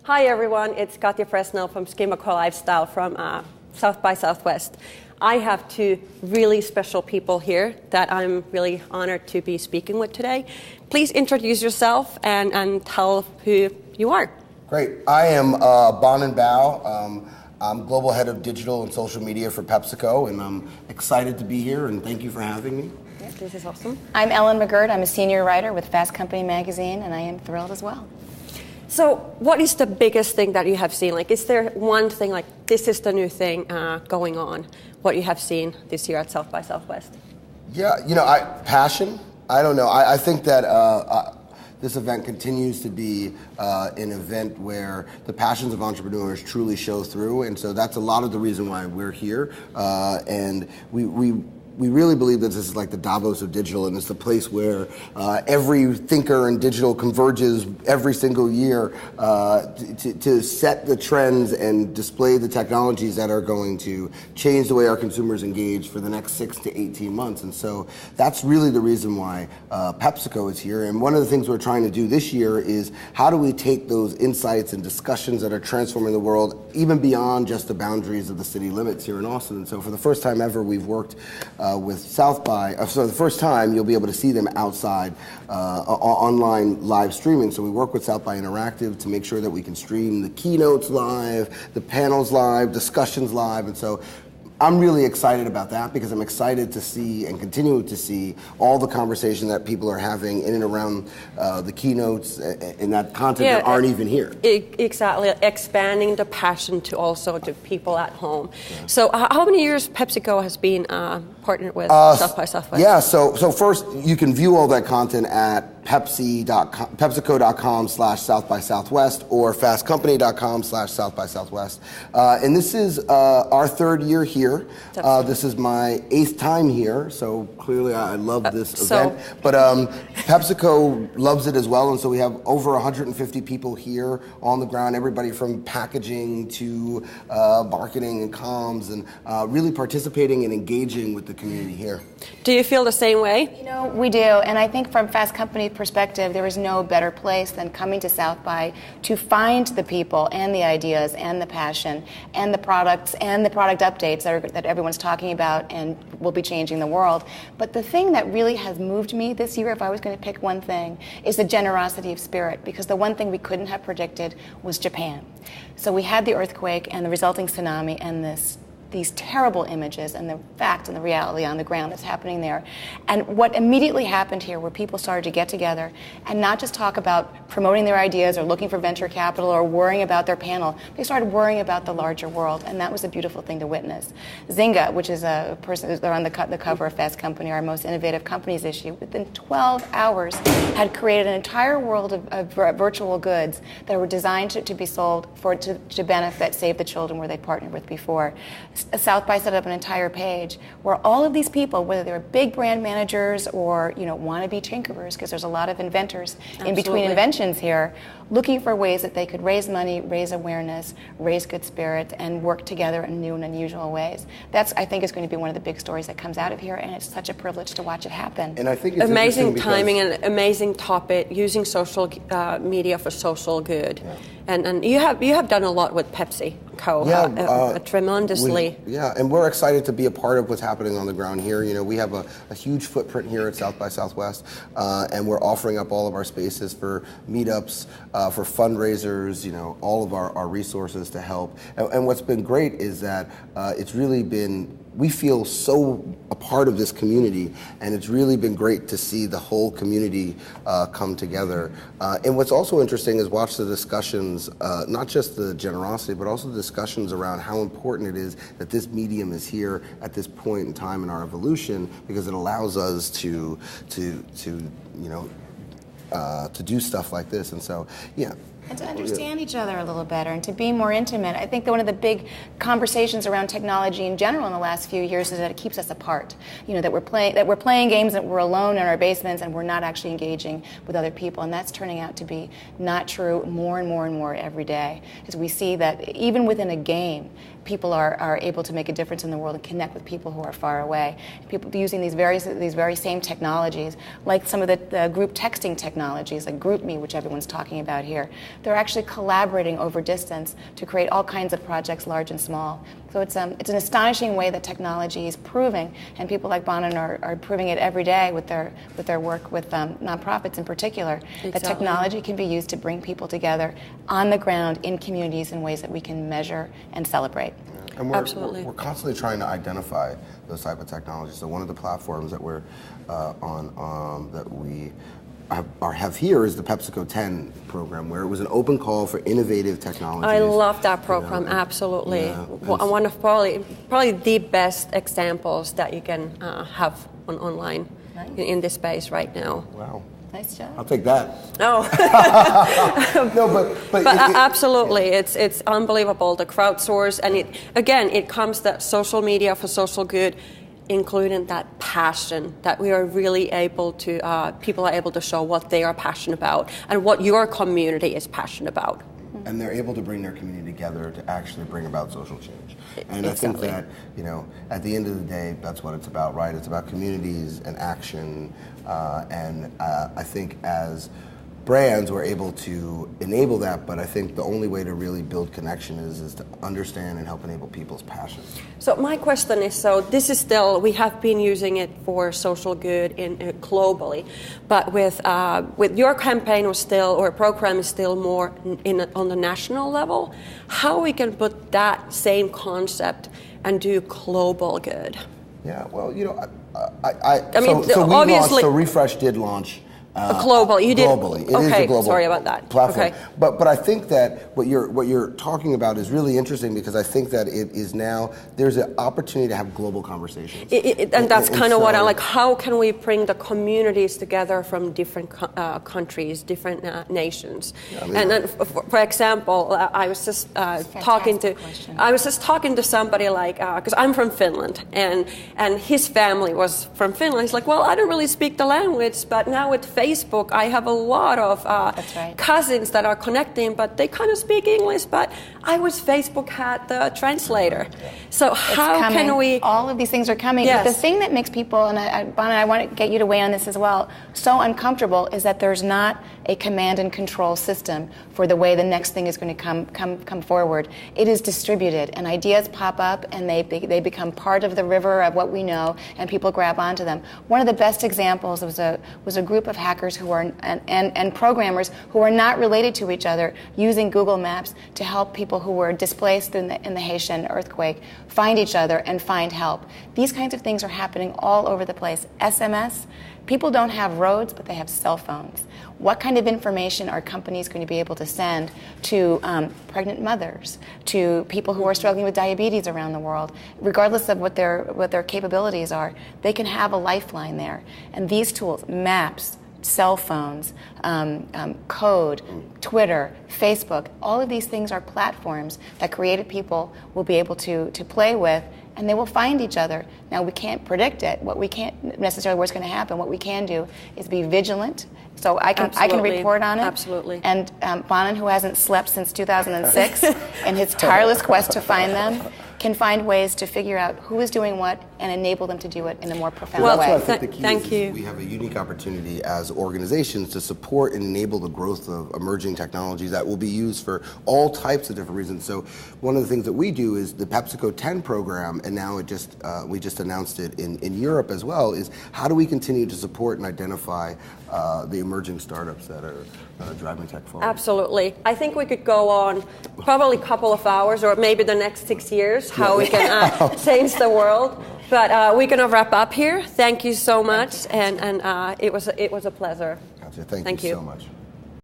Hi everyone, it's Katja Fresnel from Skimmaco Lifestyle from South by Southwest. I have two really special people here that I'm really honored to be speaking with today. Please introduce yourself and tell who you are. Great. I am Bonin Bough. I'm Global Head of Digital and Social Media for Pepsico, and I'm excited to be here, and thank you for having me. Yeah, this is awesome. I'm Ellen McGrit. I'm a senior writer with Fast Company magazine, and I am thrilled as well. So what is the biggest thing that you have seen? Like, is there one thing, like, this is the new thing going on, what you have seen this year at South by Southwest? Yeah, passion. I don't know. I think that this event continues to be an event where the passions of entrepreneurs truly show through, and so that's a lot of the reason why we're here. And we really believe that this is like the Davos of digital, and it's the place where every thinker in digital converges every single year to set the trends and display the technologies that are going to change the way our consumers engage for the next 6 to 18 months. And so that's really the reason why PepsiCo is here. And one of the things we're trying to do this year is how do we take those insights and discussions that are transforming the world even beyond just the boundaries of the city limits here in Austin. And so for the first time ever, we've worked with South by, so the first time you'll be able to see them outside online live streaming. So we work with South by Interactive to make sure that we can stream the keynotes live, the panels live, discussions live, and so I'm really excited about that because I'm excited to see and continue to see all the conversation that people are having in and around the keynotes and that content that aren't even here. Exactly, expanding the passion to also to people at home. Yeah. So how many years PepsiCo has been partnered with South by Southwest? Yeah, so first you can view all that content at Pepsico.com/South by Southwest or fastcompany.com/South by Southwest. And this is our third year here. This is my 8th time here, so clearly I love this event. But PepsiCo loves it as well, and so we have over 150 people here on the ground, everybody from packaging to marketing and comms, and really participating and engaging with the community here. Do you feel the same way? We do, and I think from Fast Company perspective, there is no better place than coming to South by to find the people and the ideas and the passion and the products and the product updates that everyone's talking about and will be changing the world. But the thing that really has moved me this year, if I was going to pick one thing, is the generosity of spirit, because the one thing we couldn't have predicted was Japan. So we had the earthquake and the resulting tsunami and these terrible images and the fact and the reality on the ground that's happening there. And what immediately happened here were people started to get together and not just talk about promoting their ideas or looking for venture capital or worrying about their panel. They started worrying about the larger world, and that was a beautiful thing to witness. Zynga, which is a person, they're on the cover of Fast Company, our most innovative companies issue, within 12 hours had created an entire world of virtual goods that were designed to be sold to benefit Save the Children, where they partnered with before. South by set up an entire page where all of these people, whether they're big brand managers or wannabe tinkerers, because there's a lot of inventors in between inventions here, looking for ways that they could raise money, raise awareness, raise good spirit, and work together in new and unusual ways. That's, I think, is going to be one of the big stories that comes out of here, and it's such a privilege to watch it happen. And I think it's amazing timing and amazing topic, using social media for social good. Yeah. And you have done a lot with PepsiCo, tremendously. And we're excited to be a part of what's happening on the ground here. We have a huge footprint here at South by Southwest, and we're offering up all of our spaces for meetups, for fundraisers, all of our resources to help. And what's been great is that it's really been, we feel so a part of this community, and it's really been great to see the whole community come together. And what's also interesting is watch the discussions, not just the generosity, but also the discussions around how important it is that this medium is here at this point in time in our evolution, because it allows us to do stuff like this. And so, And to understand each other a little better and to be more intimate. I think that one of the big conversations around technology in general in the last few years is that it keeps us apart. That we're playing games, that we're alone in our basements and we're not actually engaging with other people. And that's turning out to be not true more and more and more every day. Because we see that even within a game, people are able to make a difference in the world and connect with people who are far away. People using these very same technologies, like some of the group texting technologies, like GroupMe, which everyone's talking about here, they're actually collaborating over distance to create all kinds of projects, large and small. So it's an astonishing way that technology is proving, and people like Bonin are proving it every day with their work with nonprofits in particular, that technology can be used to bring people together on the ground in communities in ways that we can measure and celebrate. And we're constantly trying to identify those type of technologies. So one of the platforms that we're on that we have here is the Pepsico 10 program, where it was an open call for innovative technologies. I love that program, absolutely. Yeah. One of probably the best examples that you can have online in this space right now. Wow. Nice job. I'll take that. No. No, but absolutely, it's unbelievable, the crowdsource, and it comes that social media for social good, including that passion that we are really able to, people are able to show what they are passionate about and what your community is passionate about. And they're able to bring their community together to actually bring about social change. And I think that, at the end of the day, that's what it's about, right? It's about communities and action. And I think as brands, we're able to enable that, but I think the only way to really build connection is to understand and help enable people's passions. So my question is, this is still, we have been using it for social good globally, but with your campaign or program is still more on the national level, how we can put that same concept and do global good? Yeah, well, so obviously, Refresh did launch globally. You globally. did. It is a global sorry about that. platform. Okay. But I think that what you're talking about is really interesting, because I think that it is now, there's an opportunity to have global conversations. And that's kind of what I like. How can we bring the communities together from different countries, different nations? Yeah, and then, for example, I was just talking to somebody because I'm from Finland, and his family was from Finland. He's like, well, I don't really speak the language, but now with Facebook, I have a lot of cousins that are connecting, but they kind of speak English, but I wish Facebook had the translator. So how can we... All of these things are coming. Yes. But the thing that makes people, and Bonin, I want to get you to weigh on this as well, so uncomfortable is that there's not a command and control system for the way the next thing is going to come forward. It is distributed, and ideas pop up, and they become part of the river of what we know, and people grab onto them. One of the best examples was a group of hackers who are and programmers who are not related to each other, using Google Maps to help people who were displaced in the Haitian earthquake find each other and find help. These kinds of things are happening all over the place. SMS, people don't have roads, but they have cell phones. What kind of information are companies going to be able to send to pregnant mothers, to people who are struggling with diabetes around the world? Regardless of what their capabilities are, they can have a lifeline there. And these tools, maps, cell phones, code, Twitter, Facebook, all of these things are platforms that creative people will be able to play with, and they will find each other. Now, we can't predict it. What we can't necessarily what's going to happen. What we can do is be vigilant. So I can report on it. Absolutely. And Bonin, who hasn't slept since 2006, in his tireless quest to find them, can find ways to figure out who is doing what and enable them to do it in a more profound way. That's why I think the key is we have a unique opportunity as organizations to support and enable the growth of emerging technologies that will be used for all types of different reasons. So one of the things that we do is the Pepsico 10 program, and now we just announced it in Europe as well, is how do we continue to support and identify the emerging startups that are driving tech forward? Absolutely. I think we could go on probably a couple of hours, or maybe the next 6 years, how we can change the world. But we're going to wrap up here. Thank you so much, and it was a pleasure. Gotcha. Thank you so much.